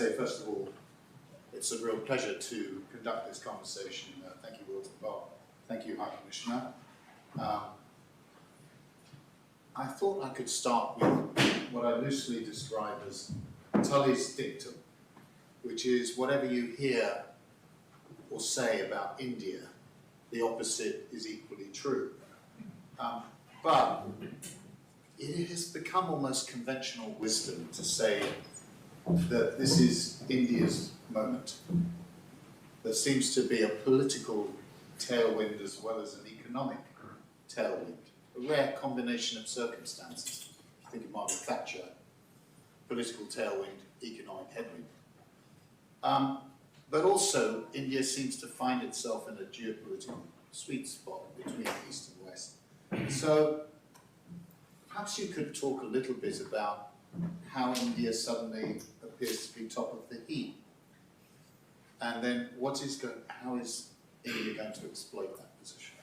say, first of all, it's a real pleasure to conduct this conversation. Thank you, Wilton Bob. Thank you, High Commissioner. I thought I could start with what I loosely describe as Tully's dictum, which is whatever you hear or say about India, the opposite is equally true. But it has become almost conventional wisdom to say that this is India's moment. There seems to be a political tailwind as well as an economic tailwind, a rare combination of circumstances. Think of Margaret Thatcher, political tailwind, economic headwind. But also, India seems to find itself in a geopolitical sweet spot between East and West. So, perhaps you could talk a little bit about how India suddenly appears to be top of the heap, and then how is India going to exploit that position?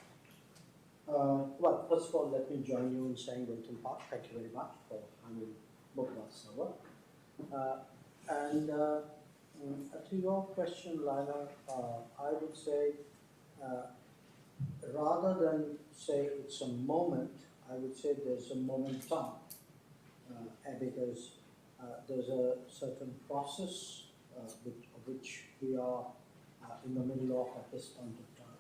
Well, first of all, let me join you in saying Wilton Park. Thank you very much for having both of us over. To your question, Lila, I would say rather than say it's a moment, I would say there's a momentum, because there's a certain process of which we are in the middle of at this point of time.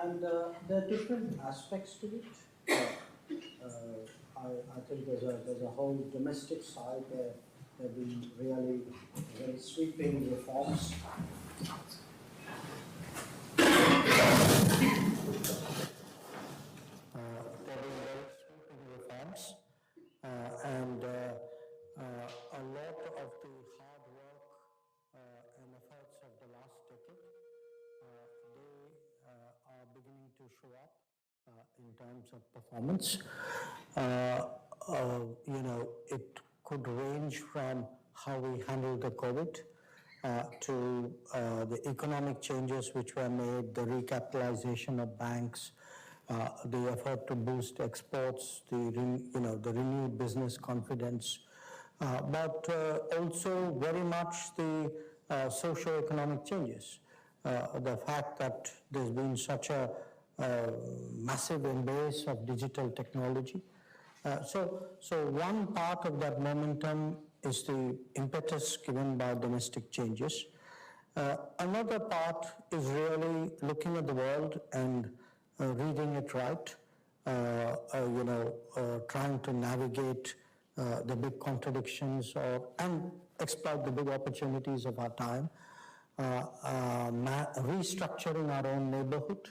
And there are different aspects to it. I think there's a whole domestic side where there have been really very sweeping reforms. And a lot of the hard work and efforts of the last decade, they are beginning to show up in terms of performance. It could range from how we handled the COVID to the economic changes which were made, the recapitalization of banks, the effort to boost exports, the renewed business confidence, but also very much the socio-economic changes. The fact that there's been such a massive embrace of digital technology. So one part of that momentum is the impetus given by domestic changes. Another part is really looking at the world and reading it right, trying to navigate the big contradictions and exploit the big opportunities of our time, restructuring our own neighborhood,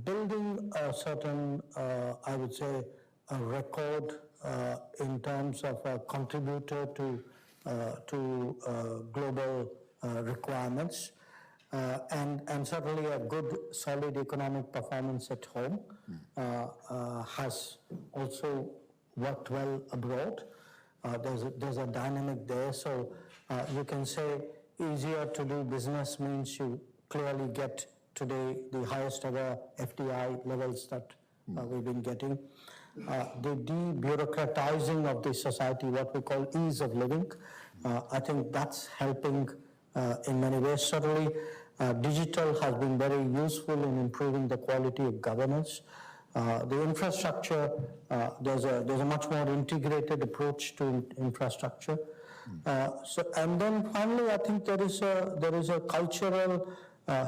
building a certain, I would say, a record in terms of a contributor to global requirements, and certainly a good, solid economic performance at home has also worked well abroad. There's a dynamic there, so you can say easier to do business means you clearly get today the highest ever FDI levels that we've been getting. The de-bureaucratizing of the society, what we call ease of living, I think that's helping in many ways. Certainly, digital has been very useful in improving the quality of governance. The infrastructure, there's a much more integrated approach to infrastructure. And then finally, I think there is a cultural,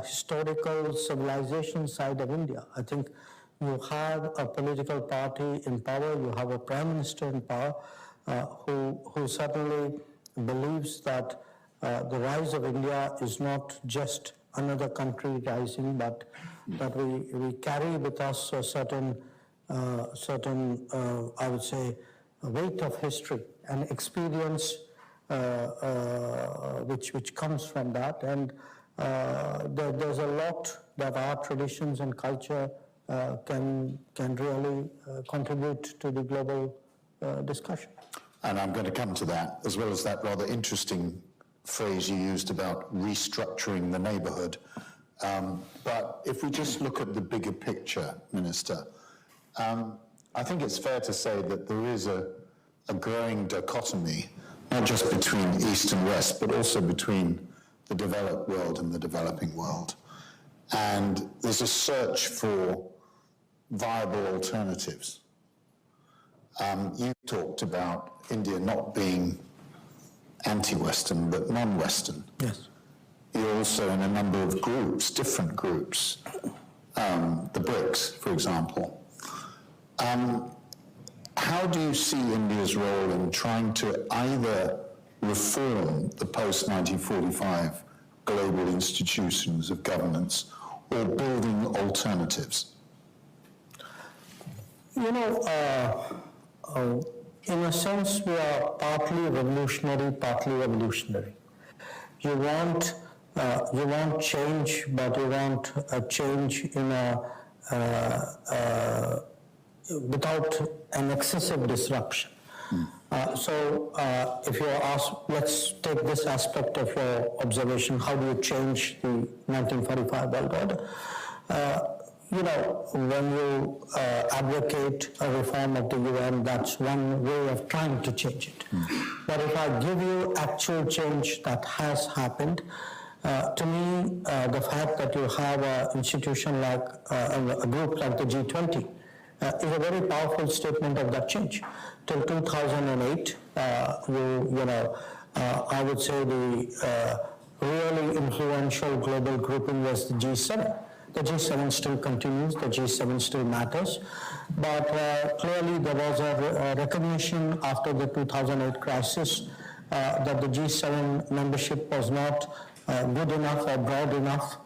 historical, civilization side of India. I think you have a political party in power, you have a prime minister in power who certainly believes that the rise of India is not just another country rising, but that we carry with us a certain I would say, weight of history and experience which comes from that. And there's a lot that our traditions and culture can really contribute to the global discussion. And I'm going to come to that, as well as that rather interesting phrase you used about restructuring the neighbourhood. But if we just look at the bigger picture, Minister, I think it's fair to say that there is a growing dichotomy not just between East and West, but also between the developed world and the developing world. And there's a search for viable alternatives. You talked about India not being anti-Western, but non-Western. Yes. You're also in a number of groups, different groups, the BRICS, for example. How do you see India's role in trying to either reform the post-1945 global institutions of governance or building alternatives? You know, in a sense, we are partly revolutionary, partly evolutionary. You want change, but you want a change in without an excessive disruption. So if you ask, let's take this aspect of your observation, how do you change the 1945 world order? You know, when you advocate a reform of the UN, that's one way of trying to change it. But if I give you actual change that has happened, to me, the fact that you have an institution like, a group like the G20 is a very powerful statement of that change. Till 2008, I would say the really influential global grouping was the G7. The G7 still continues, the G7 still matters, but clearly there was a recognition after the 2008 crisis that the G7 membership was not good enough or broad enough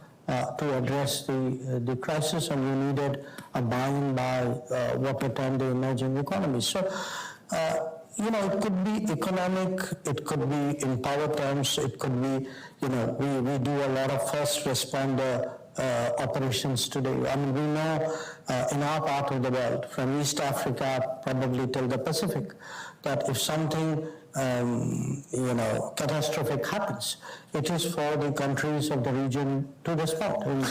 to address the crisis, and we needed a buy-in by what we term the emerging economies. So, you know, it could be economic, it could be in power terms, it could be, you know, we do a lot of first responder operations today. I mean, we know in our part of the world, from East Africa probably till the Pacific, that if something catastrophic happens, it is for the countries of the region to respond. And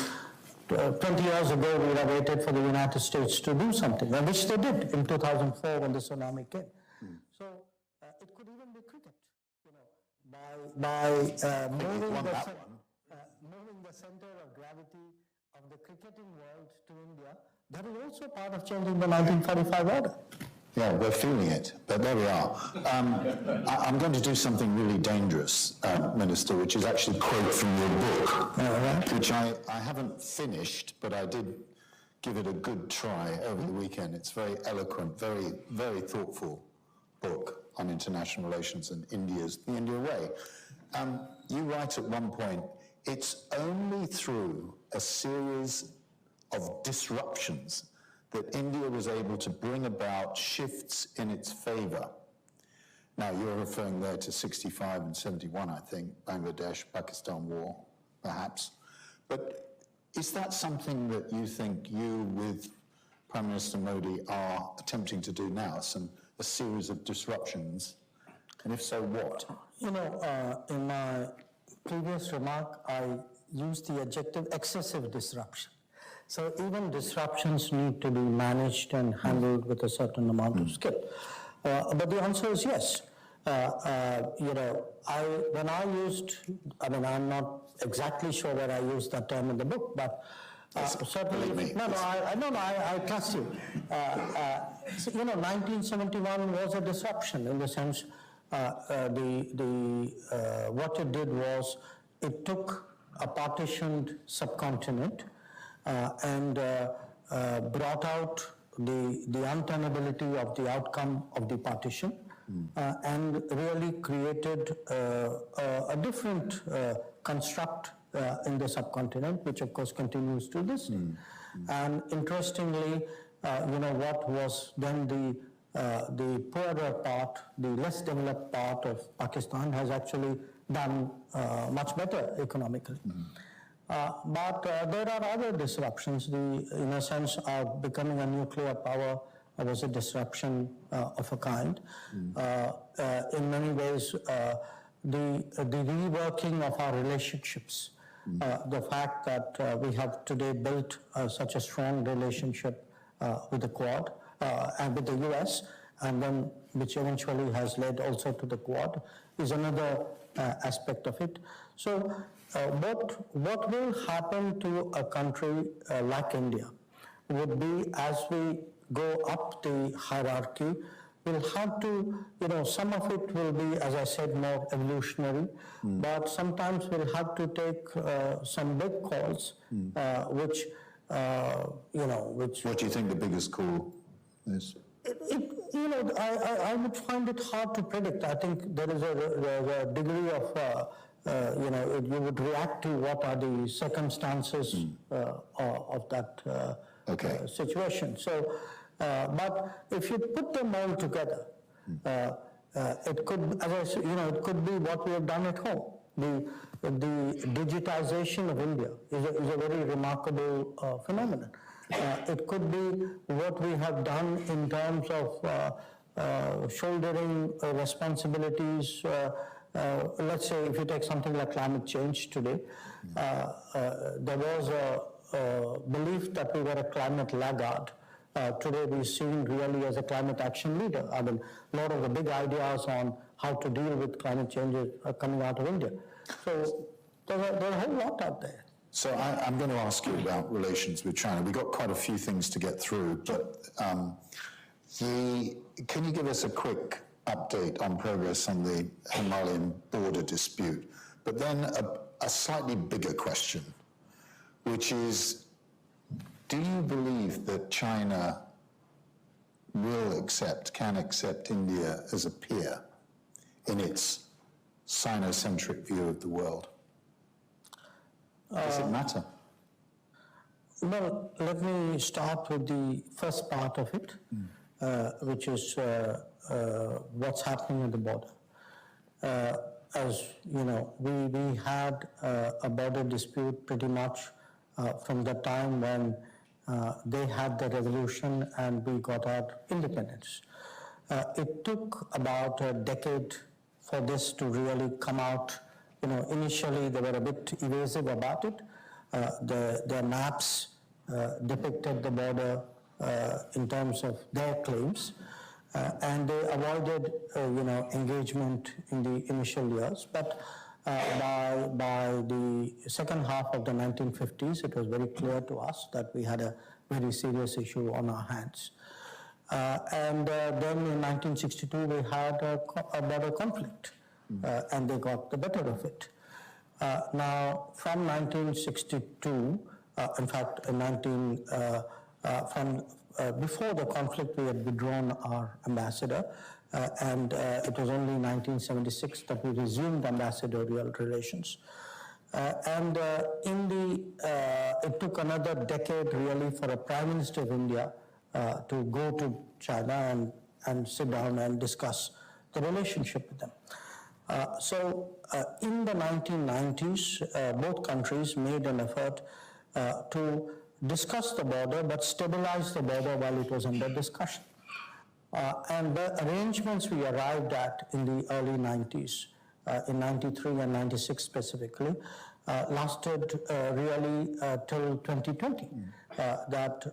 20 years ago, we would have waited for the United States to do something, which they did in 2004 when the tsunami came. So it could even be cricket, you know, by moving the center of gravity of the cricketing world to India. That is also part of changing the 1945 order. Yeah, we're feeling it, but there we are. I'm going to do something really dangerous, Minister, which is actually a quote from your book, which I haven't finished, but I did give it a good try over the weekend. It's very eloquent, very, very thoughtful book on international relations and the India way. You write at one point, it's only through a series of disruptions that India was able to bring about shifts in its favor. Now, you're referring there to 65 and 71, I think, Bangladesh, Pakistan war, perhaps. But is that something that you think you, with Prime Minister Modi, are attempting to do now, a series of disruptions? And if so, what? You know, in my previous remark, I used the adjective excessive disruption. So even disruptions need to be managed and handled with a certain amount of skill. But the answer is yes. You know, I'm not exactly sure where I used that term in the book, but certainly, I trust you. So, you know, 1971 was a disruption in the sense what it did was it took a partitioned subcontinent and brought out the untenability of the outcome of the partition and really created a different construct in the subcontinent, which of course continues to this day. And interestingly, you know, what was then the poorer part, the less developed part of Pakistan has actually done much better economically. But there are other disruptions. In a sense, becoming a nuclear power was a disruption of a kind. In many ways, the reworking of our relationships, the fact that we have today built such a strong relationship with the Quad and with the US, and then which eventually has led also to the Quad, is another aspect of it. So what will happen to a country like India would be, as we go up the hierarchy, we'll have to, some of it will be, as I said, more evolutionary, but sometimes we'll have to take some big calls, which. What do you think the biggest call is? I would find it hard to predict. I think there is a degree of, you would react to what are the circumstances of that situation. So, but if you put them all together, it could, as I said, it could be what we have done at home. The digitization of India is a very remarkable phenomenon. It could be what we have done in terms of shouldering responsibilities. Let's say if you take something like climate change today, there was a belief that we were a climate laggard. Today we're seen really as a climate action leader. I mean, a lot of the big ideas on how to deal with climate change are coming out of India. So there's a whole lot out there. So I'm going to ask you about relations with China. We've got quite a few things to get through, but can you give us a quick update on progress on the Himalayan border dispute? But then a slightly bigger question, which is, do you believe that China can accept India as a peer in its Sinocentric view of the world? Does it matter? Well, let me start with the first part of it, which is what's happening at the border. As you know, we had a border dispute pretty much from the time when they had the revolution and we got our independence. It took about a decade for this to really come out. Initially they were a bit evasive about it. Their maps depicted the border in terms of their claims, and they avoided, engagement in the initial years. But by the second half of the 1950s, it was very clear to us that we had a very serious issue on our hands. And then in 1962, we had a border conflict, and they got the better of it. Now, from 1962, in fact, before the conflict, we had withdrawn our ambassador, and it was only in 1976 that we resumed ambassadorial relations. It took another decade really for a Prime Minister of India to go to China and sit down and discuss the relationship with them. So in the 1990s, both countries made an effort to discuss the border, but stabilize the border while it was under discussion. And the arrangements we arrived at in the early 90s, in 93 and 96 specifically, lasted really till 2020. That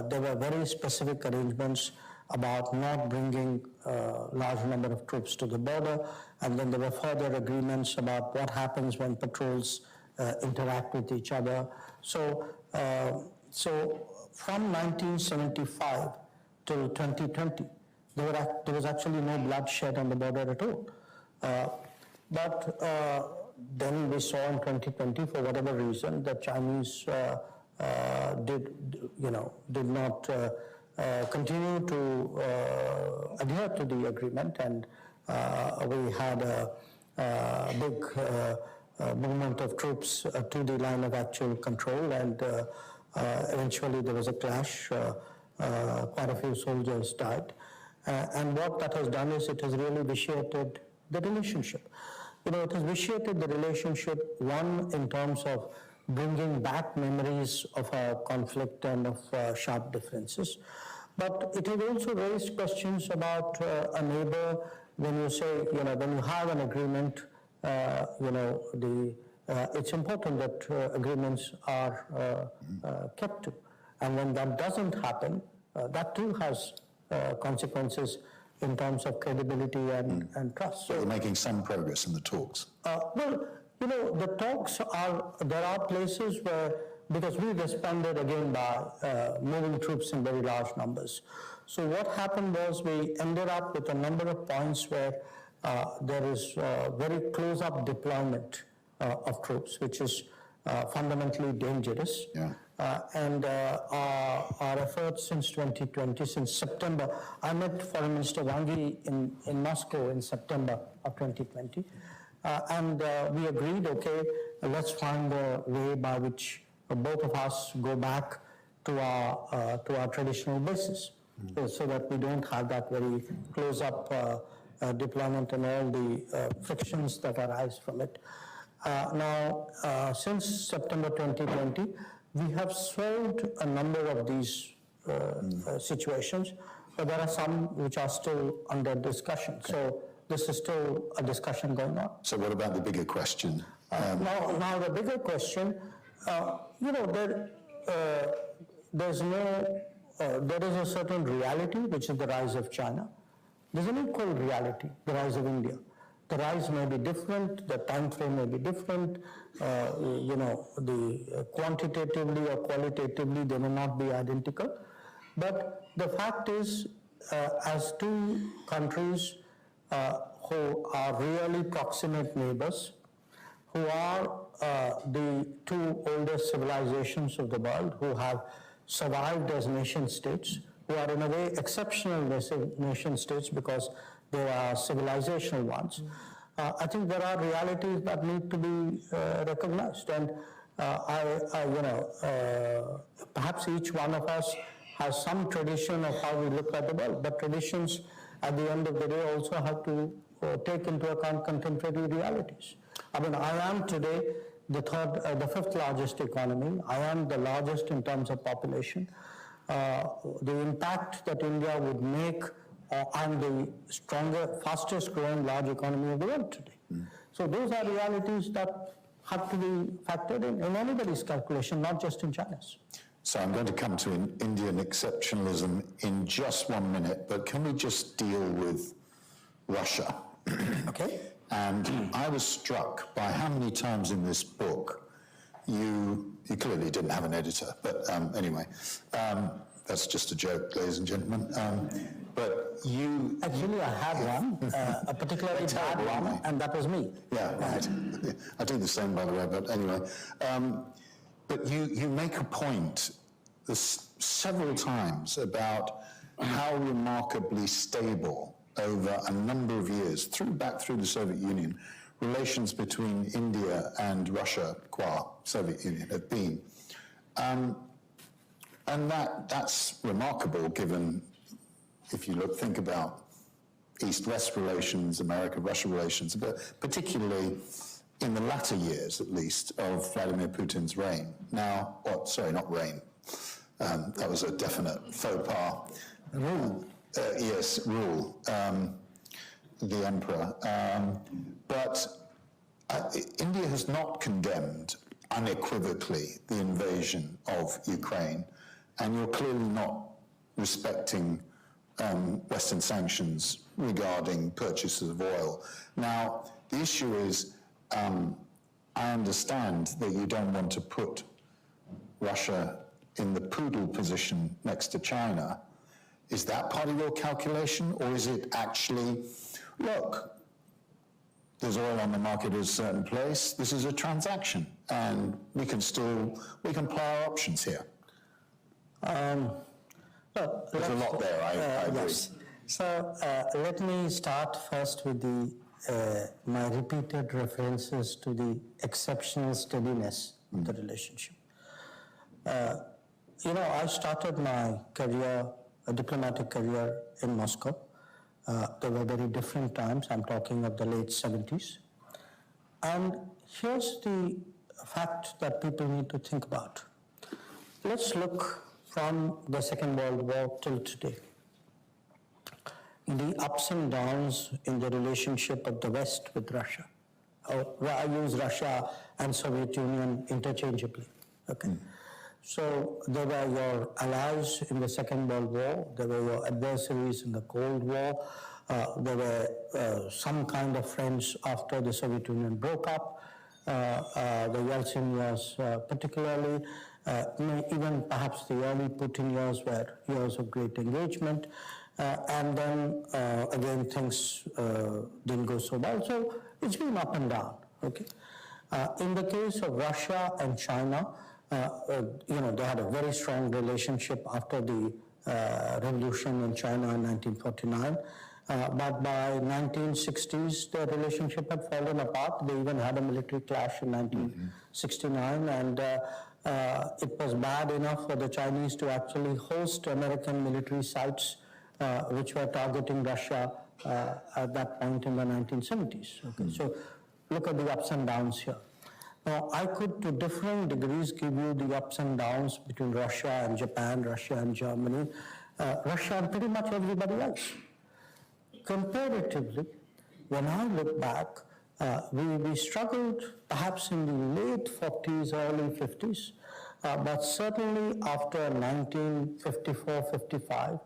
there were very specific arrangements about not bringing a large number of troops to the border, and then there were further agreements about what happens when patrols interact with each other. So from 1975 till 2020, there was actually no bloodshed on the border at all. But then we saw in 2020, for whatever reason, the Chinese did not continue to adhere to the agreement, and we had a big movement of troops to the line of actual control, and eventually there was a clash. Quite a few soldiers died. And what that has done is it has really vitiated the relationship. It has vitiated the relationship, one, in terms of bringing back memories of a conflict and of sharp differences. But it has also raised questions about a neighbor. When you say, when you have an agreement, it's important that agreements are kept to. And when that doesn't happen, that too has consequences in terms of credibility and trust. So we're making some progress in the talks. Well, the talks there are places where, because we responded again by moving troops in very large numbers. So what happened was we ended up with a number of points where there is very close-up deployment of troops, which is fundamentally dangerous. Yeah. And our efforts since 2020, since September, I met Foreign Minister Wang Yi in Moscow in September of 2020, and we agreed, okay, let's find a way by which both of us go back to our traditional bases, so that we don't have that very close-up deployment and all the frictions that arise from it. Now, since September 2020, we have solved a number of these situations, but there are some which are still under discussion. Okay. So this is still a discussion going on. So what about the bigger question? Now the bigger question, there is a certain reality, which is the rise of China. There's an equal reality, the rise of India. The rise may be different, the time frame may be different, the quantitatively or qualitatively they may not be identical. But the fact is, as two countries who are really proximate neighbors, who are the two oldest civilizations of the world, who have survived as nation states, who are in a way exceptional nation states because they are civilizational ones. I think there are realities that need to be recognized, and perhaps each one of us has some tradition of how we look at the world, but traditions at the end of the day also have to take into account contemporary realities. I mean, I am today the fifth largest economy. I am the largest in terms of population. The impact that India would make on the stronger, fastest growing large economy of the world today. So those are realities that have to be factored in anybody's calculation, not just in China's. So I'm going to come to Indian exceptionalism in just 1 minute, but can we just deal with Russia? Okay. And I was struck by how many times in this book you clearly didn't have an editor, but anyway, that's just a joke, ladies and gentlemen. But you... Actually, I had one, a particularly bad one, and that was me. Yeah, right. I do the same, by the way, but anyway. But you make a point several times about how remarkably stable over a number of years, back through the Soviet Union, relations between India and Russia, qua Soviet Union, have been. And that's remarkable given, if you think about East-West relations, America-Russia relations, but particularly in the latter years, at least, of Vladimir Putin's reign. Now, sorry, not reign. That was a definite faux pas. Rule. Yes, rule. The emperor. But India has not condemned unequivocally the invasion of Ukraine, and you're clearly not respecting Western sanctions regarding purchases of oil. Now, the issue is, I understand that you don't want to put Russia in the poodle position next to China. Is that part of your calculation, or is it actually, look, there's oil on the market at a certain place, this is a transaction, and we can play our options here? There's a lot there, I agree. Yes. So let me start first with my repeated references to the exceptional steadiness of the relationship. I started my career, a diplomatic career in Moscow. There were very different times. I'm talking of the late 70s. And here's the fact that people need to think about. Let's look from the Second World War till today. The ups and downs in the relationship of the West with Russia. I use Russia and Soviet Union interchangeably. Okay. So they were your allies in the Second World War, they were your adversaries in the Cold War, they were some kind of friends after the Soviet Union broke up. The Yeltsin years particularly, even perhaps the early Putin years were years of great engagement. And then again things didn't go so well. So it's been up and down, okay? In the case of Russia and China, they had a very strong relationship after the revolution in China in 1949. But by 1960s, the relationship had fallen apart. They even had a military clash in 1969, and it was bad enough for the Chinese to actually host American military sites which were targeting Russia at that point in the 1970s. Okay? So look at the ups and downs here. Now, I could, to differing degrees, give you the ups and downs between Russia and Japan, Russia and Germany, Russia and pretty much everybody else. Comparatively, when I look back, we struggled perhaps in the late 40s, early 50s, but certainly after 1954-55,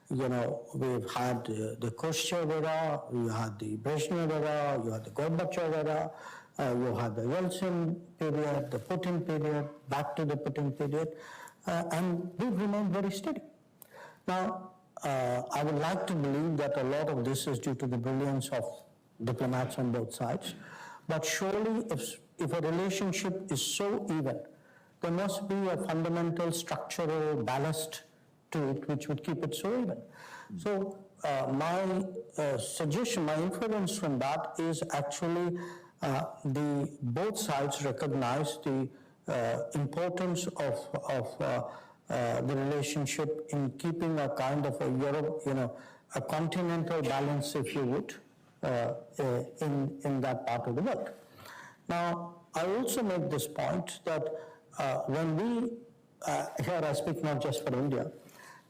we've had the Khrushchev era, you had the Brezhnev era, you had the Gorbachev era, you had the Yeltsin period, the Putin period, back to the Putin period, and we've remained very steady. Now, I would like to believe that a lot of this is due to the brilliance of diplomats on both sides, but surely if a relationship is so even, there must be a fundamental structural ballast to it which would keep it so even. So my suggestion, my inference from that is actually both sides recognize the importance of the relationship in keeping a kind of a continental balance, if you would, in that part of the world. Now, I also make this point that when we, here I speak not just for India,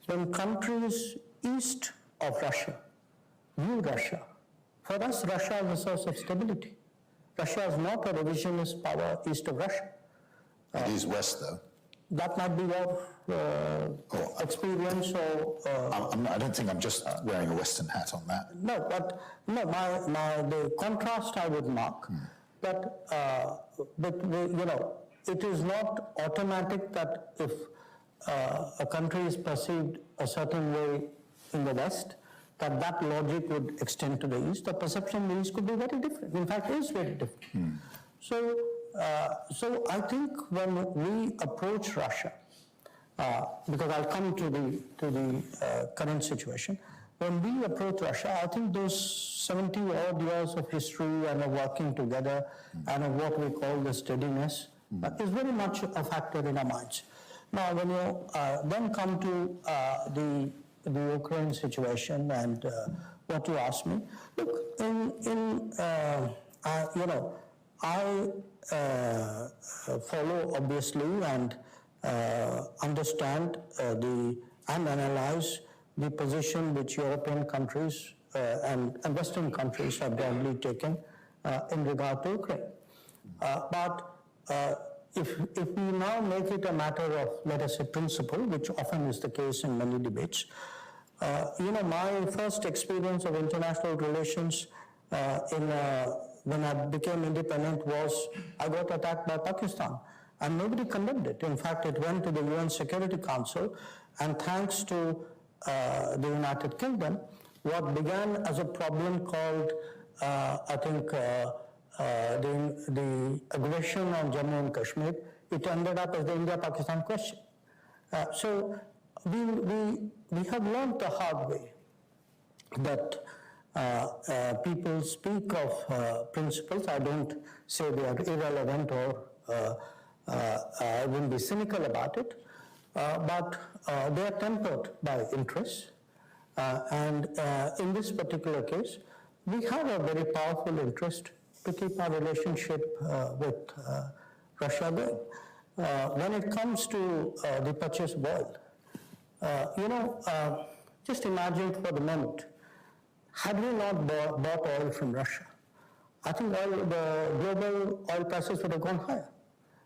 when countries east of Russia view Russia, for us Russia is a source of stability. Russia is not a revisionist power east of Russia. It is west, though. That might be your experience, or I don't think I'm just wearing a Western hat on that. no. But no, the contrast I would mark. But it is not automatic that if a country is perceived a certain way in the West, that logic would extend to the East. The perception in the East could be very different. In fact, it is very different. So I think when we approach Russia, because I'll come to the current situation, when we approach Russia, I think those 70 odd years of history and of working together and of what we call the steadiness is very much a factor in our minds. Now, when you then come to the Ukraine situation and what you asked me, look, I follow obviously and understand and analyze the position which European countries and Western countries have broadly taken in regard to Ukraine. But if we now make it a matter of, let us say, principle, which often is the case in many debates, my first experience of international relations when I became independent was I got attacked by Pakistan, and nobody condemned it. In fact, it went to the UN Security Council, and thanks to the United Kingdom, what began as a problem called, the aggression on Jammu and Kashmir, it ended up as the India-Pakistan question. So we have learned the hard way that people speak of principles. I don't say they are irrelevant or I wouldn't be cynical about it, but they are tempered by interests. And in this particular case, we have a very powerful interest to keep our relationship with Russia going. When it comes to the purchase of oil, just imagine for the moment, had we not bought oil from Russia, I think the global oil prices would have gone higher.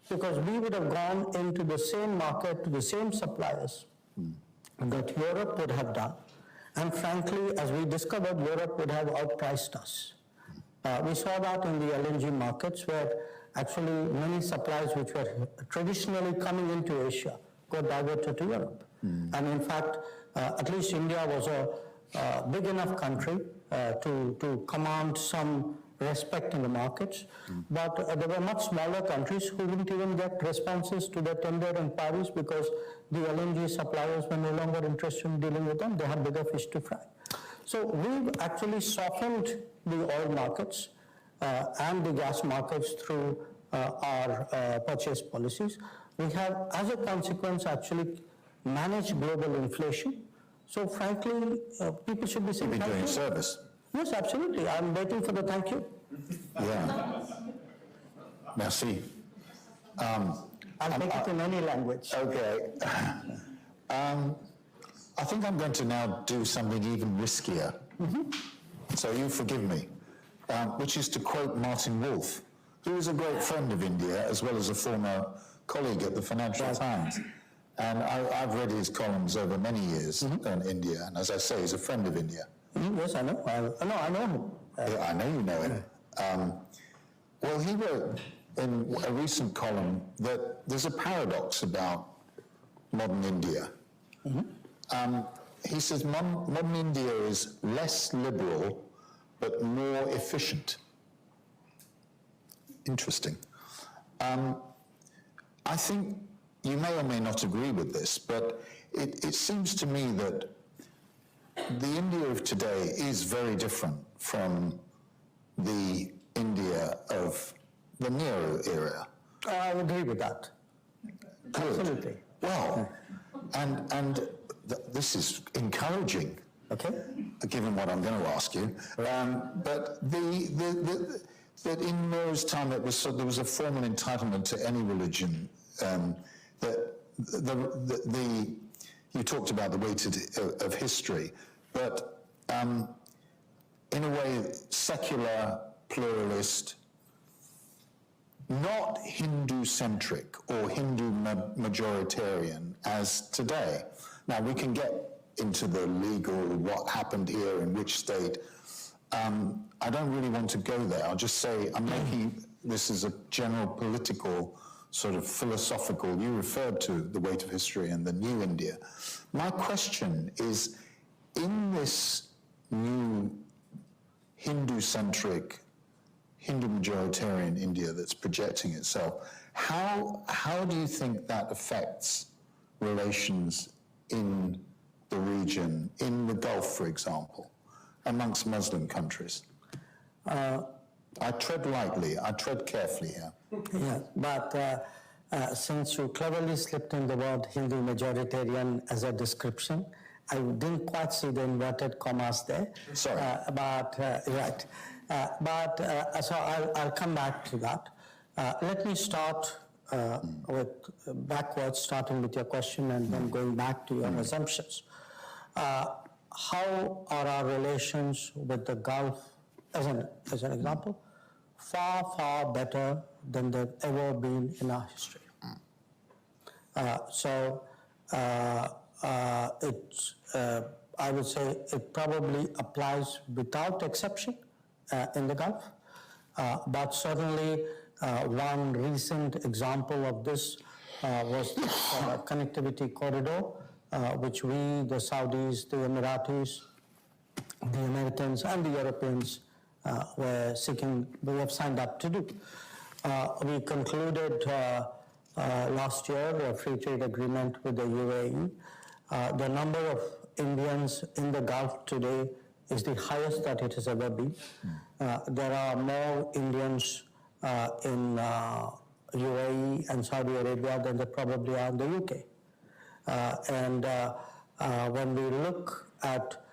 because we would have gone into the same market, to the same suppliers that Europe would have done. And frankly, as we discovered, Europe would have outpriced us. We saw that in the LNG markets, where actually many supplies which were traditionally coming into Asia got diverted to Europe. And in fact, at least India was a big enough country to command some respect in the markets, but there were much smaller countries who didn't even get responses to their tender inquiries because the LNG suppliers were no longer interested in dealing with them. They had bigger fish to fry. So we've actually softened the oil markets and the gas markets through our purchase policies. We have, as a consequence, actually managed global inflation. So frankly, people should be saying You've been thank doing you. service. Yes, absolutely. I'm waiting for the thank you. Yeah. Merci. I'll take it in any language. Okay. I think I'm going to now do something even riskier. So you forgive me, which is to quote Martin Wolf, who is a great friend of India as well as a former colleague at the Financial Times. And I've read his columns over many years on India, and as I say, he's a friend of India. Yes, I know. I know him. Yeah, I know you know him. Well, he wrote in a recent column that there's a paradox about modern India. He says modern India is less liberal but more efficient. Interesting. I think you may or may not agree with this, but it seems to me that the India of today is very different from the India of the Nehru era. I agree with that. Good. Absolutely. Well, and this is encouraging, Okay. given what I'm going to ask you. But that in Nehru's time there was a formal entitlement to any religion. You talked about the weight of history, but in a way, secular, pluralist, not Hindu-centric or Hindu majoritarian as today. Now, we can get into the legal, what happened here in which state. I don't really want to go there. I'll just say I'm making this as a general political sort of philosophical. You referred to the weight of history and the new India. My question is, in this new Hindu-centric, Hindu-majoritarian India that's projecting itself, how do you think that affects relations in the region, in the Gulf, for example, amongst Muslim countries? I tread lightly, I tread carefully here. Yeah, but since you cleverly slipped in the word Hindu majoritarian as a description, I didn't quite see the inverted commas there. Sorry. Right. So I'll come back to that. Let me start backwards, starting with your question and then going back to your assumptions. How are our relations with the Gulf, as an example, far, far better than they've ever been in our history. I would say it probably applies without exception in the Gulf, but certainly one recent example of this was the connectivity corridor, which we, the Saudis, the Emiratis, the Americans and the Europeans we have signed up to do. We concluded last year a free trade agreement with the UAE. The number of Indians in the Gulf today is the highest that it has ever been. There are more Indians in UAE and Saudi Arabia than there probably are in the UK. When we look at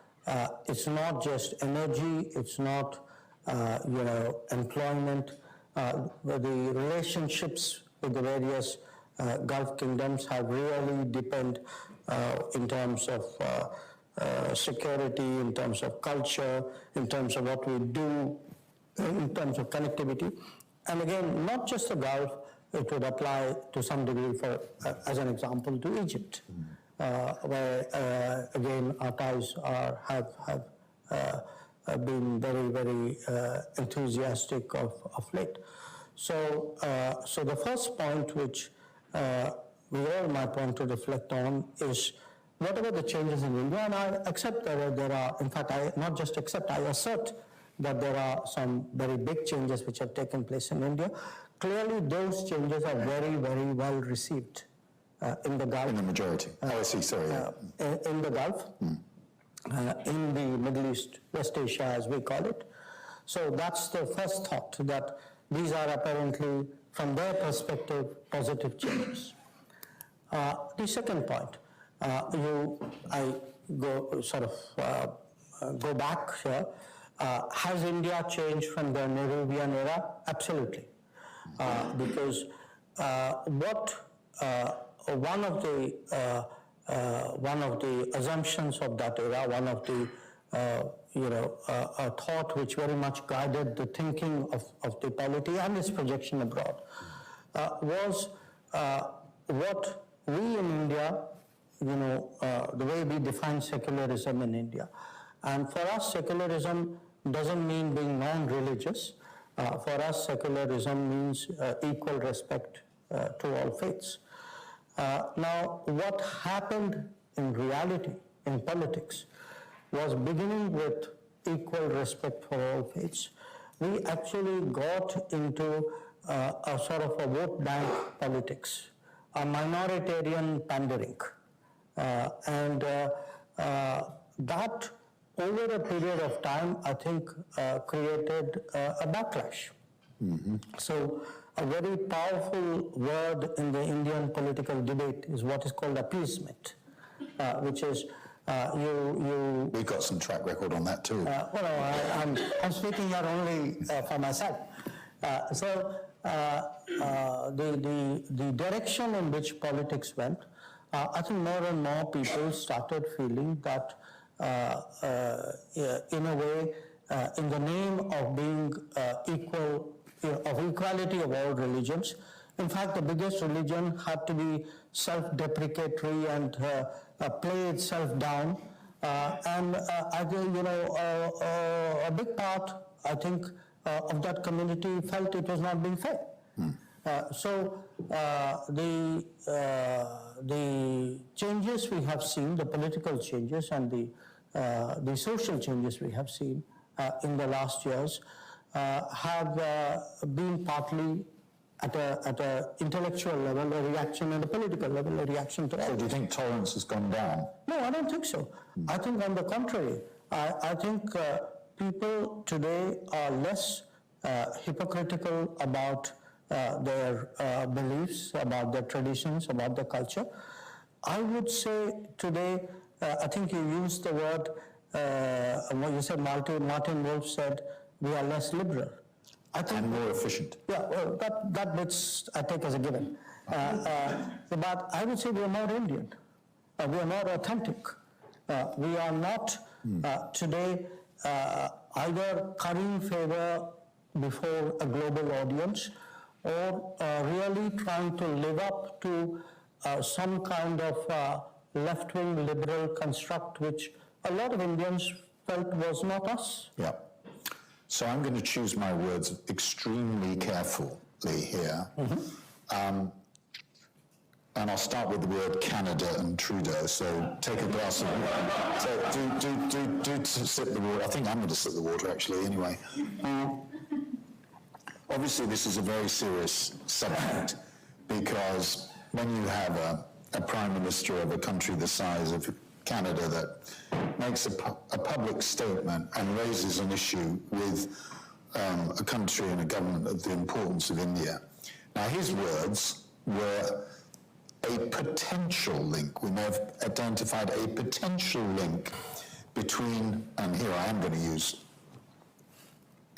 it's not just energy, it's not employment. The relationships with the various Gulf kingdoms have really deepened in terms of security, in terms of culture, in terms of what we do, in terms of connectivity. And again, not just the Gulf, it would apply to some degree for, as an example, to Egypt, where again our ties have been very, very enthusiastic of late. So, so the first point which we all might want to reflect on is whatever the changes in India, and I accept that there are, in fact, I not just accept, I assert that there are some very big changes which have taken place in India. Clearly, those changes are very, very well received in the Gulf. In the majority. I see, sorry. In the Gulf, in the Middle East, West Asia as we call it. So that's the first thought, that these are apparently, from their perspective, positive changes. The second point, I go sort of go back here. Has India changed from the Nehruvian era? Absolutely, because one of the assumptions of that era, one of the a thought which very much guided the thinking of the polity and its projection abroad, was what we in India, the way we define secularism in India. And for us, secularism doesn't mean being non-religious. For us, secularism means equal respect to all faiths. Now, what happened in reality, in politics, was beginning with equal respect for all faiths. We actually got into a sort of a vote bank politics, a minoritarian pandering. And that, over a period of time, I think created a backlash. So a very powerful word in the Indian political debate is what is called appeasement, which is We've got some track record on that too. I'm speaking here only for myself. So the direction in which politics went, I think more and more people started feeling that in a way, in the name of being equal, of equality of all religions, in fact, the biggest religion had to be self-deprecatory and play itself down. And I think, a big part, I think, of that community felt it was not being fair. So the changes we have seen, the political changes and the social changes we have seen in the last years have been partly at a intellectual level a reaction, and a political level a reaction to all. So do you think tolerance has gone down? No, I don't think so. I think on the contrary, I think people today are less hypocritical about their beliefs, about their traditions, about their culture. I would say today, I think you used the word, what you said, Martin Wolf said, we are less liberal. I think, and more efficient. Yeah, well, that bits I take as a given. But I would say we are more Indian. We are more authentic. We are not today either currying favor before a global audience or really trying to live up to some kind of left-wing liberal construct which a lot of Indians felt was not us. Yeah. So I'm going to choose my words extremely carefully here. And I'll start with the word Canada and Trudeau. So take a glass of water. Do sip the water. I think I'm going to sip the water actually anyway. Obviously this is a very serious subject because when you have a Prime Minister of a country the size of Canada that makes a public statement and raises an issue with a country and a government of the importance of India. Now his words were a potential link. We may have identified a potential link between, and here I am going to use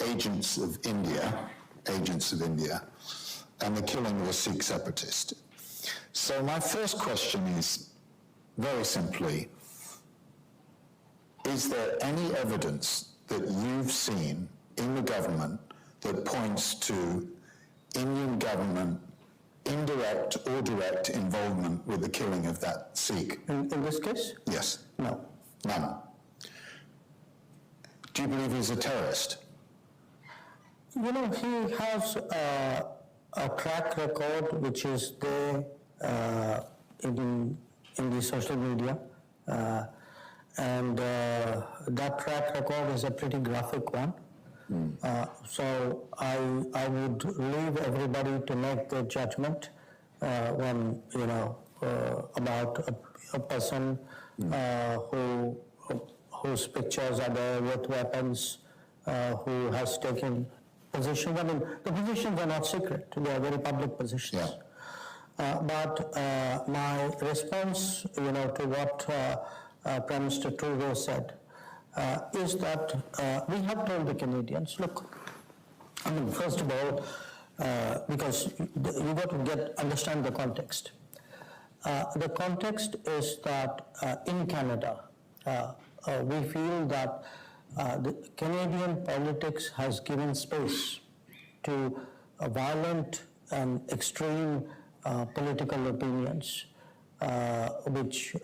agents of India, and the killing of a Sikh separatist. So my first question is, very simply, is there any evidence that you've seen in the government that points to Indian government indirect or direct involvement with the killing of that Sikh? In this case? Yes. No. None. Do you believe he's a terrorist? You know, he has a track record which is there in the social media, and that track record is a pretty graphic one. So I would leave everybody to make their judgment when, you know, about a person whose pictures are there with weapons, who has taken positions. I mean, the positions are not secret, they are very public positions. Yeah. But my response, you know, to what Prime Minister Trudeau said is that we have told the Canadians, look, I mean, first of all, because you got to understand the context. The context is that in Canada, we feel that the Canadian politics has given space to violent and extreme political opinions which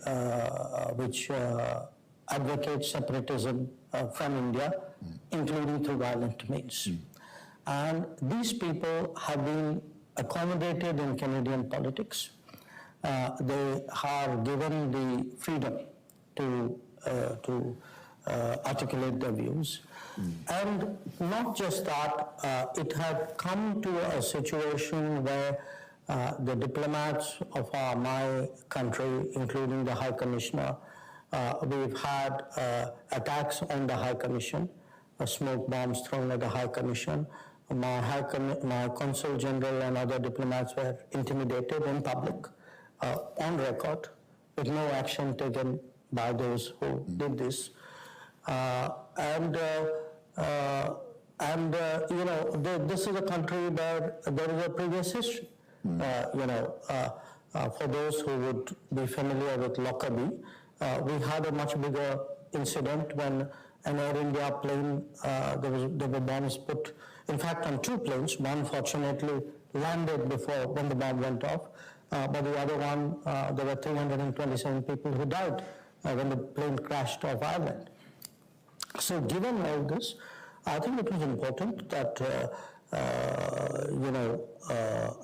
advocate separatism from India, including through violent means. And these people have been accommodated in Canadian politics. They are given the freedom to articulate their views. And not just that, it had come to a situation where the diplomats of my country, including the High Commissioner, we've had attacks on the High Commission, smoke bombs thrown at the High Commission. My Consul General and other diplomats were intimidated in public, on record, with no action taken by those who did this. You know, this is a country where there is a previous history. You know, for those who would be familiar with Lockerbie, we had a much bigger incident when an Air India plane, there were bombs put, in fact, on two planes. One fortunately landed before when the bomb went off, but the other one, there were 327 people who died when the plane crashed off Ireland. So given all this, I think it was important that you know,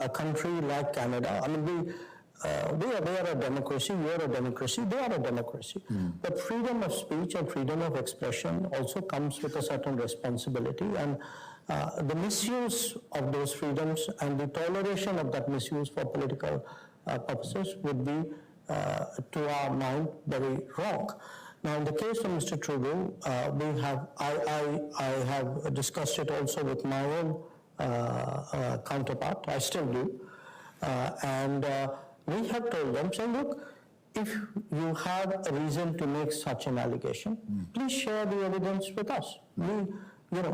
a country like Canada, I mean, we are a democracy, you are a democracy, they are a democracy. But freedom of speech and freedom of expression also comes with a certain responsibility, and the misuse of those freedoms and the toleration of that misuse for political purposes would be, to our mind, very wrong. Now, in the case of Mr. Trudeau, I have discussed it also with my own counterpart, I still do, and we have told them, saying, look, if you have a reason to make such an allegation, please share the evidence with us. We are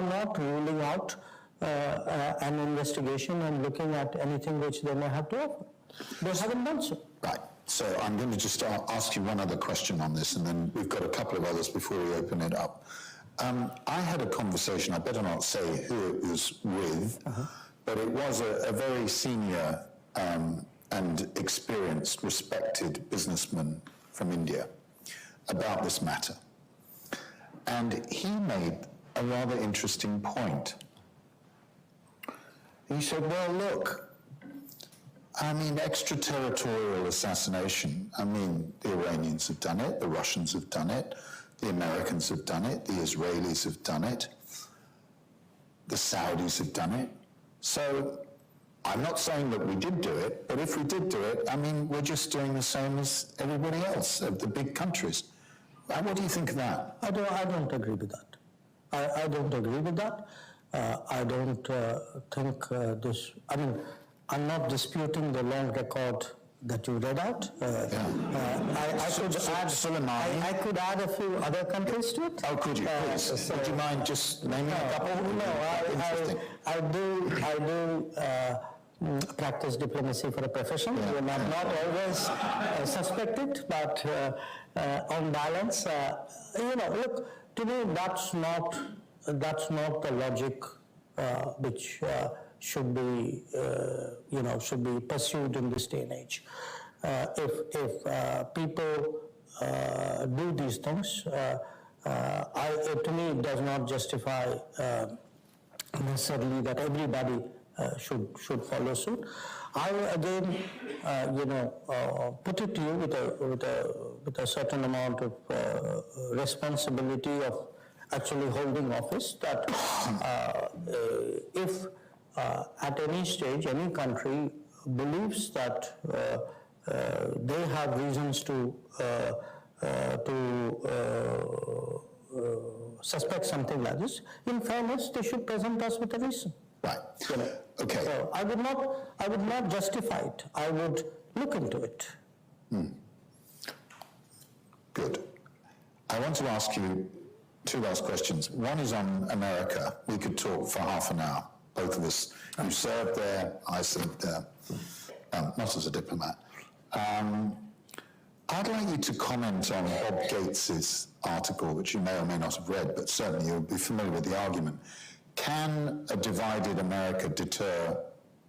not ruling out an investigation and looking at anything which they may have to offer. They haven't done so. Right. So I'm going to just ask you one other question on this, and then we've got a couple of others before we open it up. I had a conversation, I better not say who it was with, but it was a very senior and experienced, respected businessman from India about this matter. And he made a rather interesting point. He said, well, look, I mean, extraterritorial assassination, I mean, the Iranians have done it, the Russians have done it, the Americans have done it, the Israelis have done it, the Saudis have done it. So I'm not saying that we did do it, but if we did do it, I mean, we're just doing the same as everybody else, of the big countries. What do you think of that? I don't agree with that. I don't agree with that. I don't think this, I mean, I'm not disputing the long record that you read out. I could add a few other countries to it. Oh, could you, please? Would you mind just naming a couple? No, I do practice diplomacy for a profession. Yeah. I'm not always suspected, but on balance, you know, look, to me, that's not the logic which should be, should be pursued in this day and age. If people do these things, to me, it does not justify necessarily that everybody should follow suit. I will again, put it to you with a certain amount of responsibility of actually holding office, that if at any stage any country believes that they have reasons to suspect something like this, in fairness, they should present us with a reason. Right. Okay. So I would not justify it. I would look into it. Good. I want to ask you two last questions. One is on America. We could talk for half an hour, both of us. You served there, I served there, not as a diplomat. I'd like you to comment on Bob Gates's article, which you may or may not have read, but certainly you'll be familiar with the argument. Can a divided America deter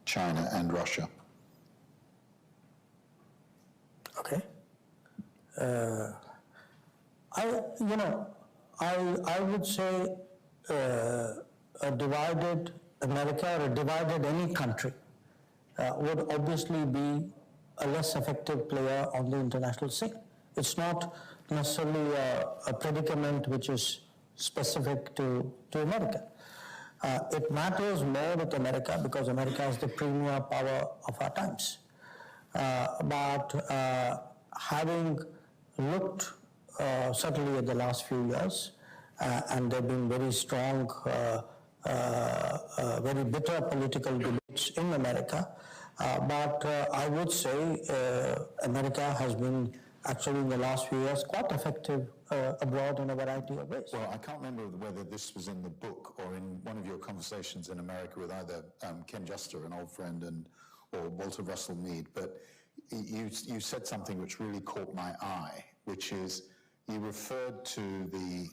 China and Russia? Okay. I would say a divided America or a divided any country would obviously be a less effective player on the international scene. It's not necessarily a predicament which is specific to America. It matters more with America because America is the premier power of our times. But having looked certainly at the last few years, and there have been very strong, very bitter political debates in America, but I would say America has been actually in the last few years quite effective abroad in a variety of ways. Well, I can't remember whether this was in the book or in one of your conversations in America with either Ken Juster, an old friend, or Walter Russell Mead, but you said something which really caught my eye, which is you referred to the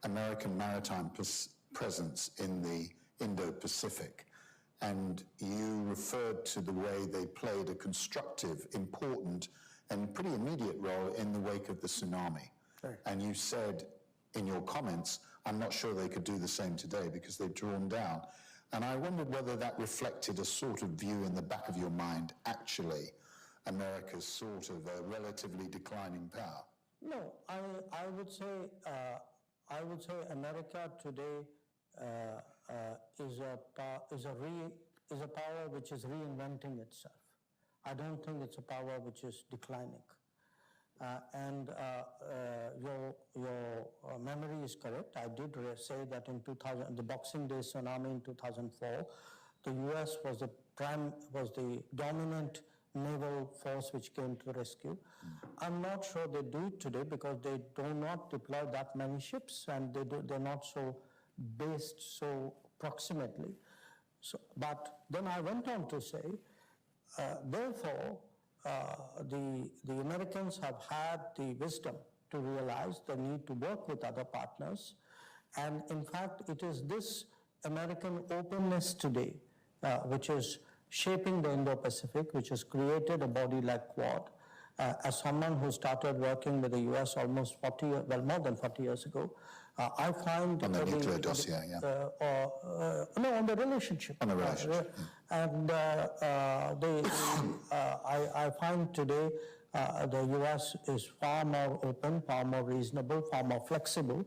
American maritime presence in the Indo-Pacific, and you referred to the way they played a constructive, important, and pretty immediate role in the wake of the tsunami. Right. And you said in your comments, I'm not sure they could do the same today because they've drawn down. And I wondered whether that reflected a sort of view in the back of your mind, actually, America's sort of a relatively declining power. No, I would say America today is a power which is reinventing itself. I don't think it's a power which is declining. Your memory is correct. I did say that in the Boxing Day tsunami in 2004, the U.S. was the dominant naval force which came to the rescue. I'm not sure they do it today because they do not deploy that many ships, and they're not so based so proximately. So, but then I went on to say, therefore, the Americans have had the wisdom to realize the need to work with other partners. And in fact, it is this American openness today which is shaping the Indo-Pacific, which has created a body like Quad. As someone who started working with the US almost more than 40 years ago, I find... On the nuclear dossier, yeah. No, on the relationship. On the relationship. And I find today the US is far more open, far more reasonable, far more flexible.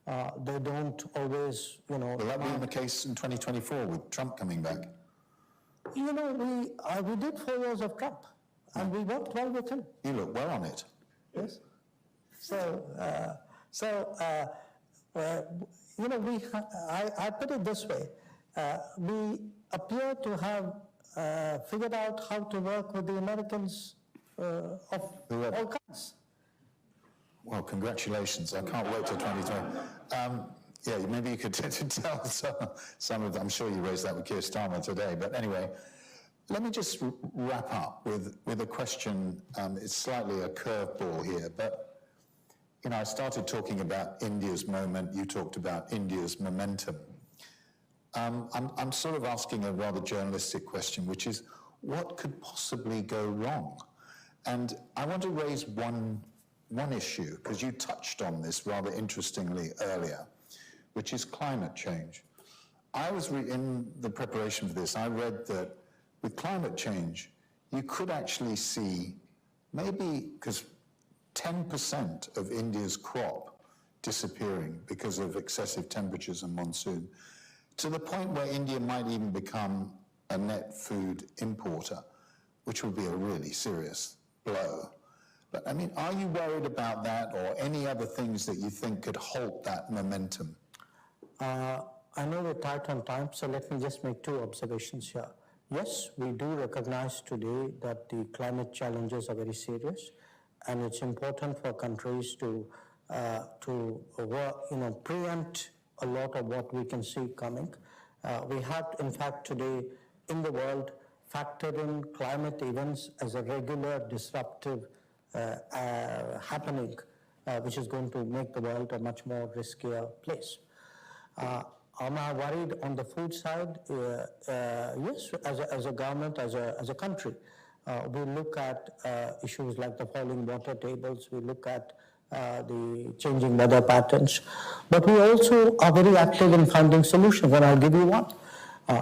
They don't always, Will that be the case in 2024 with Trump coming back? We did 4 years of Trump, and we worked well with him. You look well on it. Yes. I put it this way. We appear to have figured out how to work with the Americans of all kinds. Well, congratulations. I can't wait till 2020. Yeah, maybe you could tell some of them. I'm sure you raised that with Keir Starmer today. But anyway, let me just wrap up with a question. It's slightly a curveball here, but I started talking about India's moment. You talked about India's momentum. I'm sort of asking a rather journalistic question, which is, what could possibly go wrong? And I want to raise one issue, because you touched on this rather interestingly earlier, which is climate change. I was in the preparation for this, I read that with climate change, you could actually see maybe, because 10% of India's crop disappearing because of excessive temperatures and monsoon, to the point where India might even become a net food importer, which would be a really serious blow. But I mean, are you worried about that, or any other things that you think could halt that momentum? I know we're tight on time, so let me just make two observations here. Yes, we do recognize today that the climate challenges are very serious, and it's important for countries to preempt a lot of what we can see coming. We have, in fact, today in the world factored in climate events as a regular disruptive happening, which is going to make the world a much more riskier place. Am I worried on the food side? Yes, as a government, as a country, we look at issues like the falling water tables, we look at the changing weather patterns, but we also are very active in finding solutions, and I'll give you one.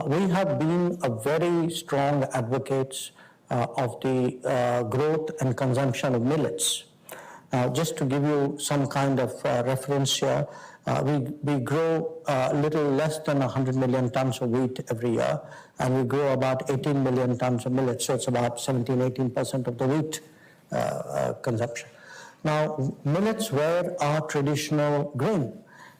We have been a very strong advocates of the growth and consumption of millets. Just to give you some kind of reference here, we grow a little less than 100 million tons of wheat every year, and we grow about 18 million tons of millet, so it's about 17-18% of the wheat consumption. Now, millets were our traditional grain.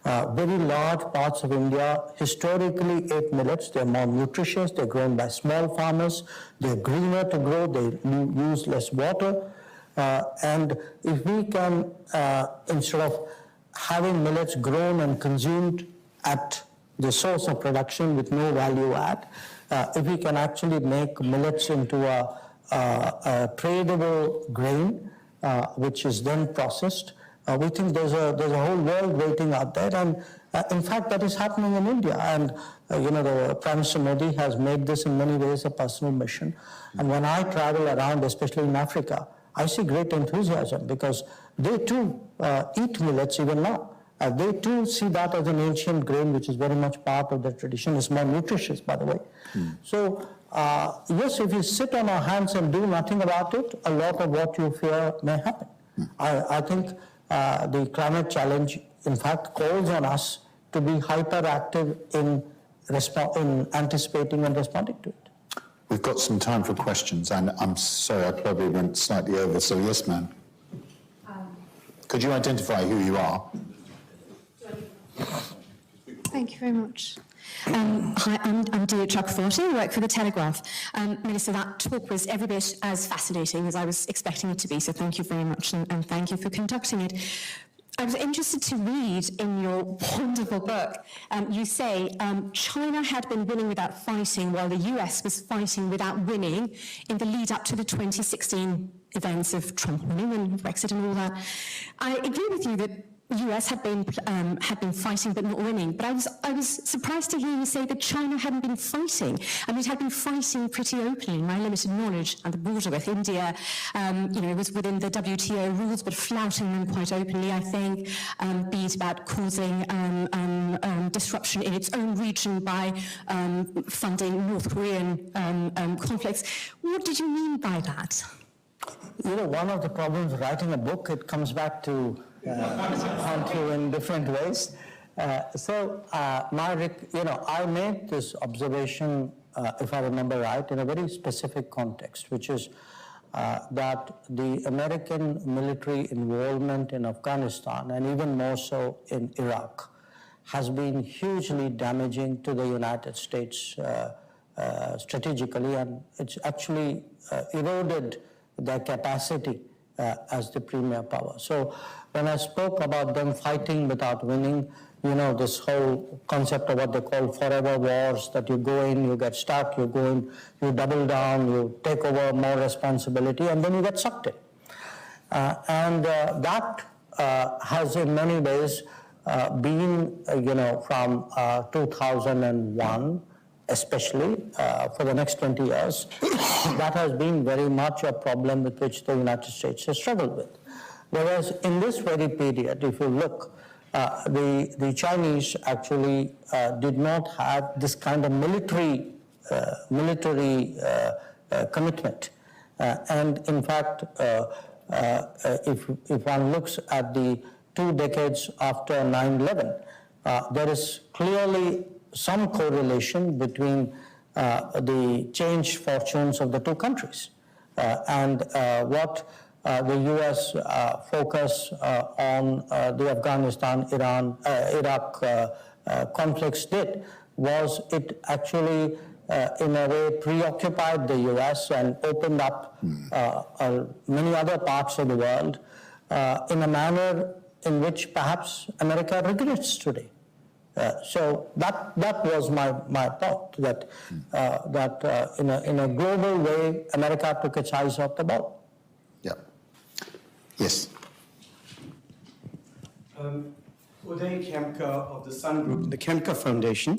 Very large parts of India historically ate millets. They're more nutritious, they're grown by small farmers, they're greener to grow, they use less water. And if we can, instead of having millets grown and consumed at the source of production with no value add, if we can actually make millets into a tradable grain, which is then processed, we think there's a whole world waiting out there, and in fact that is happening in India. And the Prime Minister Modi has made this in many ways a personal mission. And when I travel around, especially in Africa, I see great enthusiasm, because they too eat millets even now. They too see that as an ancient grain, which is very much part of their tradition. It's more nutritious, by the way. So yes, if you sit on our hands and do nothing about it, a lot of what you fear may happen. I think the climate challenge, in fact, calls on us to be hyperactive in anticipating and responding to it. We've got some time for questions, and I'm sorry, I probably went slightly over, so yes, ma'am. Could you identify who you are? Thank you very much. Hi, I'm Dia Chakraforty, I work for The Telegraph. Minister, that talk was every bit as fascinating as I was expecting it to be, so thank you very much, and thank you for conducting it. I was interested to read in your wonderful book, you say China had been winning without fighting while the US was fighting without winning in the lead up to the 2016 events of Trump winning and Brexit and all that. I agree with you that the US had been fighting but not winning, but I was surprised to hear you say that China hadn't been fighting. I mean, it had been fighting pretty openly. My limited knowledge at the border with India, was within the WTO rules, but flouting them quite openly, I think, be it about causing disruption in its own region by funding North Korean conflicts. What did you mean by that? One of the problems writing a book, it comes back to haunt you in different ways. I made this observation, if I remember right, in a very specific context, which is that the American military involvement in Afghanistan, and even more so in Iraq, has been hugely damaging to the United States strategically, and it's actually eroded their capacity as the premier power. So when I spoke about them fighting without winning, this whole concept of what they call forever wars, that you go in, you get stuck, you go in, you double down, you take over more responsibility, and then you get sucked in. That has in many ways been, from 2001, especially for the next 20 years, that has been very much a problem with which the United States has struggled with. Whereas in this very period, if you look, the Chinese actually did not have this kind of military commitment. And in fact, if one looks at the 2 decades after 9/11, there is clearly some correlation between the changed fortunes of the two countries and what the U.S. focus on the Afghanistan, Iran, Iraq conflicts did was it actually in a way preoccupied the U.S. and opened up many other parts of the world in a manner in which perhaps America regrets today. So that was my thought, that in a global way, America took its eyes off the ball. Yeah. Yes. Uday Kemka of the Sun Group, the Kemka Foundation.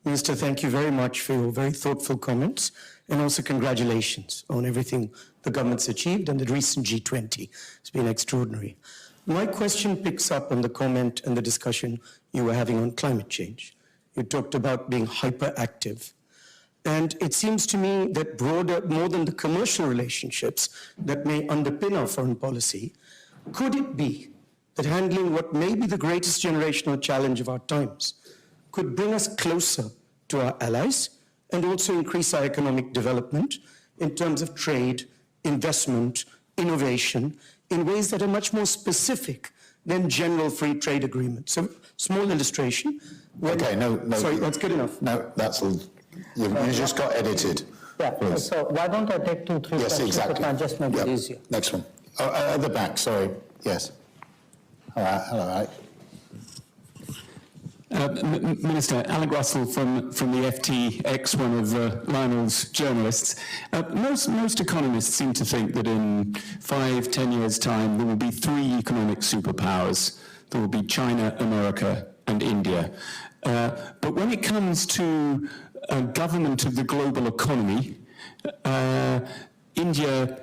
Minister, thank you very much for your very thoughtful comments, and also congratulations on everything the government's achieved and the recent G20. It's been extraordinary. My question picks up on the comment and the discussion you were having on climate change. You talked about being hyperactive. And it seems to me that broader, more than the commercial relationships that may underpin our foreign policy, could it be that handling what may be the greatest generational challenge of our times could bring us closer to our allies and also increase our economic development in terms of trade, investment, innovation, in ways that are much more specific than general free trade agreements? So, small illustration. Okay, no. Sorry, that's good enough. No, that's all. You just got edited. Yeah, Please. so why don't I take 2, 3 Yes, questions exactly. and just make it easier. Next one. Oh, at the back, sorry. Yes. All right, hello, Alec. Minister, Alec Russell from the FTX, one of Lionel's journalists. Most economists seem to think that in 5-10 years' time there will be 3 economic superpowers. There will be China, America, and India. But when it comes to government of the global economy, India,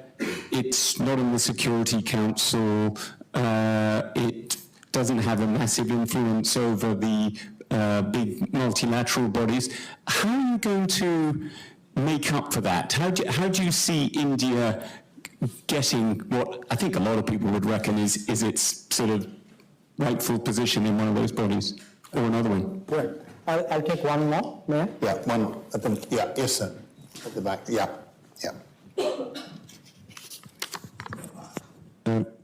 it's not in the Security Council. It doesn't have a massive influence over the big multilateral bodies. How are you going to make up for that? How do you see India getting what I think a lot of people would reckon is its sort of rightful position in one of those bodies, or another one? Right. I'll take one more, may I? Yeah, one at the, yeah, yes, sir. At the back, yeah.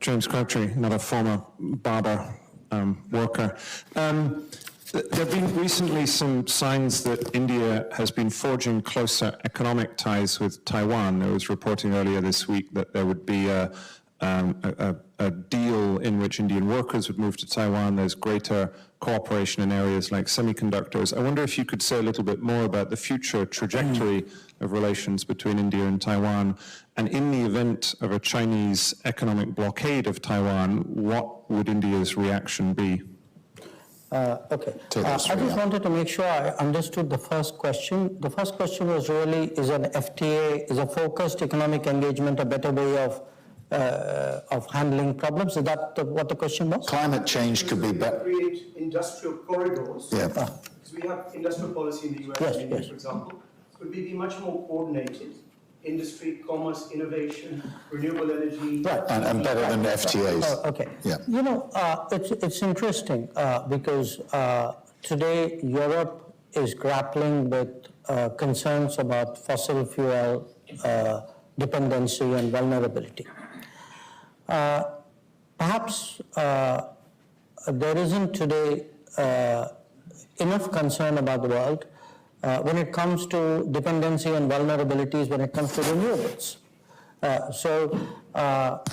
James Crabtree, another former barber worker. There have been recently some signs that India has been forging closer economic ties with Taiwan. There was reporting earlier this week that there would be a deal in which Indian workers would move to Taiwan. There's greater cooperation in areas like semiconductors. I wonder if you could say a little bit more about the future trajectory of relations between India and Taiwan, and in the event of a Chinese economic blockade of Taiwan, what would India's reaction be? Okay. I just wanted to make sure I understood the first question. The first question was really, is an FTA, is a focused economic engagement a better way of handling problems? Is that what the question was? Climate change could be better. Create industrial corridors. Yeah. Because we have industrial policy in the US, Yes, yes. for example. Could we be much more coordinated? Industry, commerce, innovation, renewable energy. Right. And better than FTAs. Oh, okay. Yeah. You know, it's interesting because today Europe is grappling with concerns about fossil fuel dependency and vulnerability. Perhaps there isn't today enough concern about the world when it comes to dependency and vulnerabilities when it comes to renewables. So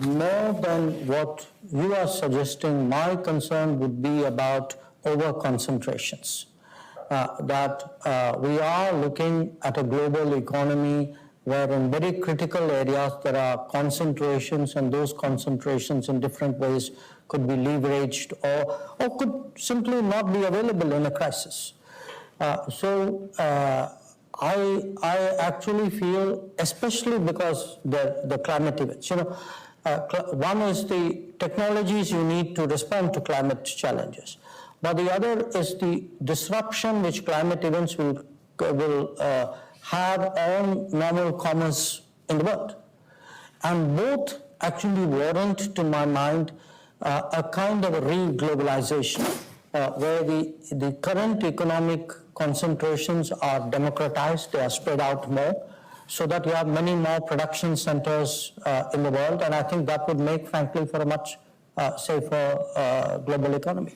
more than what you are suggesting, my concern would be about over-concentrations. That we are looking at a global economy where in very critical areas there are concentrations, and those concentrations in different ways could be leveraged or could simply not be available in a crisis. I actually feel, especially because the climate events, one is the technologies you need to respond to climate challenges, but the other is the disruption which climate events will have on normal commerce in the world. And both actually warrant, to my mind, a kind of a re-globalization where the current economic concentrations are democratized, they are spread out more, so that you have many more production centers in the world, and I think that would make, frankly, for a much safer global economy.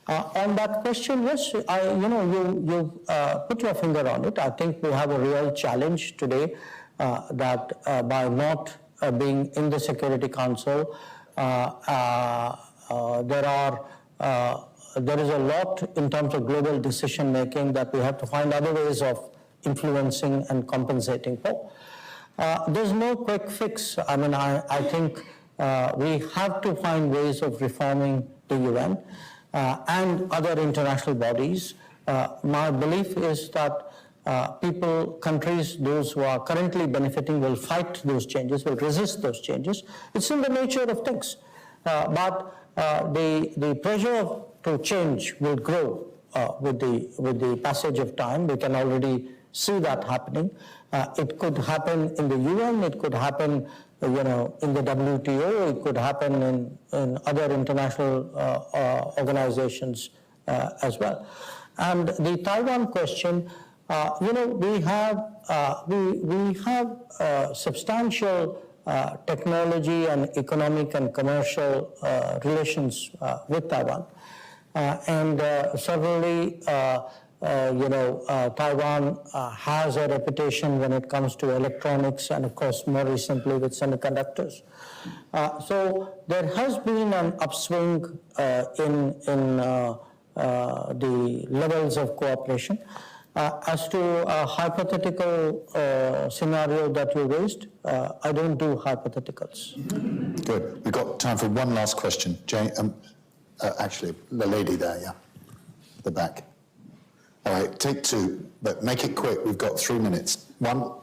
On that question, yes, you put your finger on it. I think we have a real challenge today that by not being in the Security Council, there is a lot in terms of global decision making that we have to find other ways of influencing and compensating for. There's no quick fix. I mean, I think we have to find ways of reforming the UN and other international bodies. My belief is that countries, those who are currently benefiting, will fight those changes, will resist those changes. It's in the nature of things. But the pressure to change will grow with the passage of time. We can already see that happening. It could happen in the UN, it could happen in the WTO, it could happen in other international organizations as well. And the Taiwan question, we have substantial technology and economic and commercial relations with Taiwan. And certainly, Taiwan has a reputation when it comes to electronics and, of course, more recently with semiconductors. So there has been an upswing in the levels of cooperation. As to a hypothetical scenario that you raised, I don't do hypotheticals. Good. We've got time for one last question. Actually, the lady there, yeah, the back. All right, take two, but make it quick. We've got 3 minutes. One.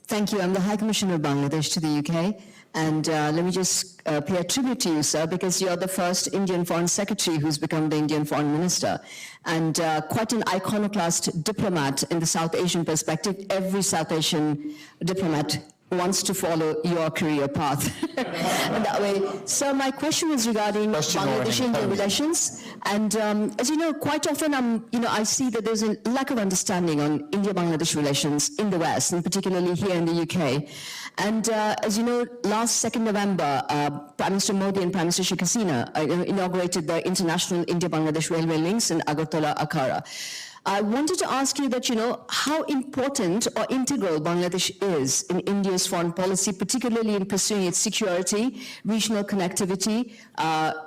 Thank you. I'm the High Commissioner of Bangladesh to the UK. And let me just pay a tribute to you, sir, because you're the first Indian Foreign Secretary who's become the Indian Foreign Minister. And quite an iconoclast diplomat in the South Asian perspective. Every South Asian diplomat wants to follow your career path in that way. So my question is regarding Bangladesh-Indian relations. And as you know, quite often I see that there's a lack of understanding on India-Bangladesh relations in the West, and particularly here in the UK. And as you know, last 2nd November, Prime Minister Modi and Prime Minister Sheikh Hasina inaugurated the international India-Bangladesh railway links in Agartala-Akara. I wanted to ask you that, how important or integral Bangladesh is in India's foreign policy, particularly in pursuing its security, regional connectivity,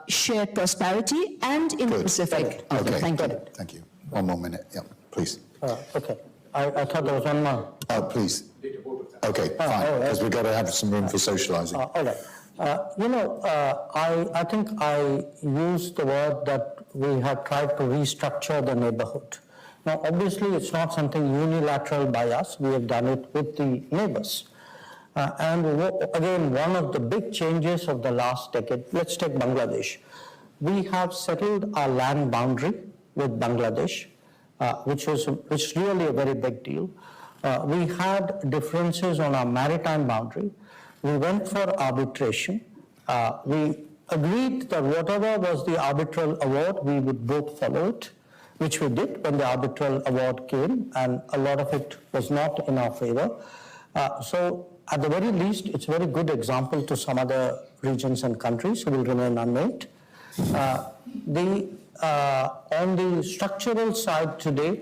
shared prosperity, and in the Pacific. Okay, thank you. Thank you. One more minute. Yeah, please. Okay. I thought there was one more. Please. Okay, fine, because we've got to have some room for socializing. All right. I think I used the word that we have tried to restructure the neighborhood. Now, obviously, it's not something unilateral by us. We have done it with the neighbors. And again, one of the big changes of the last decade, let's take Bangladesh. We have settled our land boundary with Bangladesh, which is really a very big deal. We had differences on our maritime boundary. We went for arbitration. We agreed that whatever was the arbitral award, we would both follow it, which we did when the arbitral award came, and a lot of it was not in our favor. So at the very least, it's a very good example to some other regions and countries who will remain unnamed. On the structural side today,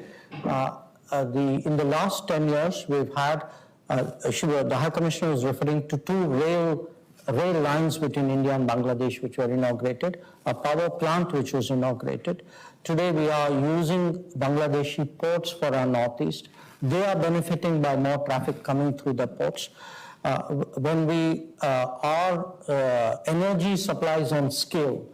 in the last 10 years, we've had, the High Commissioner was referring to 2 rail rail lines between India and Bangladesh which were inaugurated, a power plant which was inaugurated. Today we are using Bangladeshi ports for our northeast. They are benefiting by more traffic coming through the ports. When we our energy supplies on scale,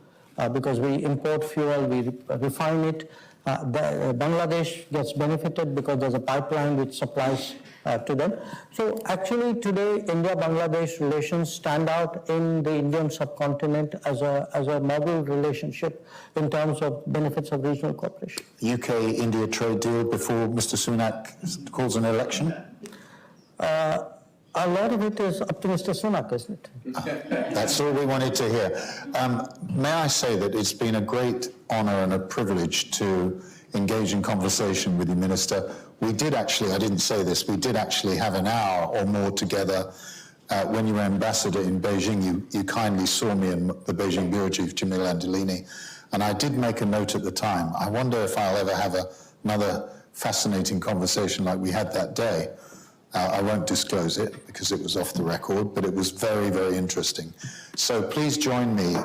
because we import fuel, we refine it, Bangladesh gets benefited because there's a pipeline which supplies to them. So actually today India-Bangladesh relations stand out in the Indian subcontinent as a model relationship in terms of benefits of regional cooperation. UK-India trade deal before Mr. Sunak calls an election? A lot of it is up to Mr. Sunak, isn't it? That's all we wanted to hear. May I say that it's been a great honour and a privilege to engage in conversation with you, Minister. We did actually, I didn't say this, we did actually have an hour or more together when you were ambassador in Beijing. You kindly saw me and the Beijing Bureau Chief, Jamil Andolini, and I did make a note at the time. I wonder if I'll ever have another fascinating conversation like we had that day. I won't disclose it because it was off the record, but it was very, very interesting. So please join me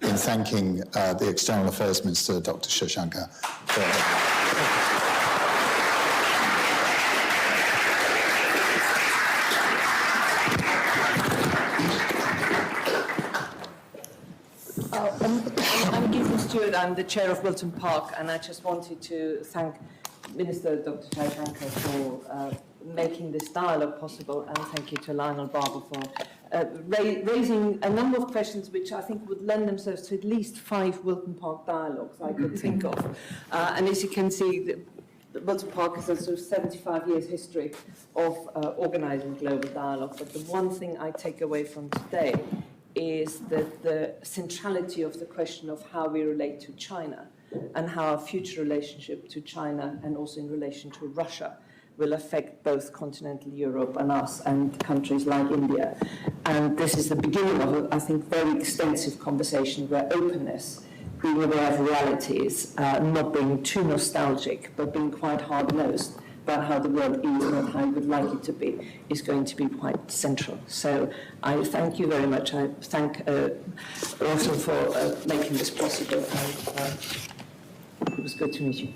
in thanking the External Affairs Minister, Dr. Jaishankar. I'm Gilda Stewart, I'm the chair of Wilton Park, and I just wanted to thank Minister Dr. Jaishankar for making this dialogue possible, and thank you to Lionel Barber for raising a number of questions which I think would lend themselves to at least 5 Wilton Park dialogues I could think of. And as you can see, the Wilton Park has a sort of 75 years history of organising global dialogue, but the one thing I take away from today is that the centrality of the question of how we relate to China and how our future relationship to China and also in relation to Russia will affect both continental Europe and us and countries like India. And this is the beginning of, I think, very extensive conversation where openness, being aware of realities, not being too nostalgic, but being quite hard-nosed about how the world is and how you would like it to be, is going to be quite central. So I thank you very much. I thank also for making this possible. And it was good to meet you.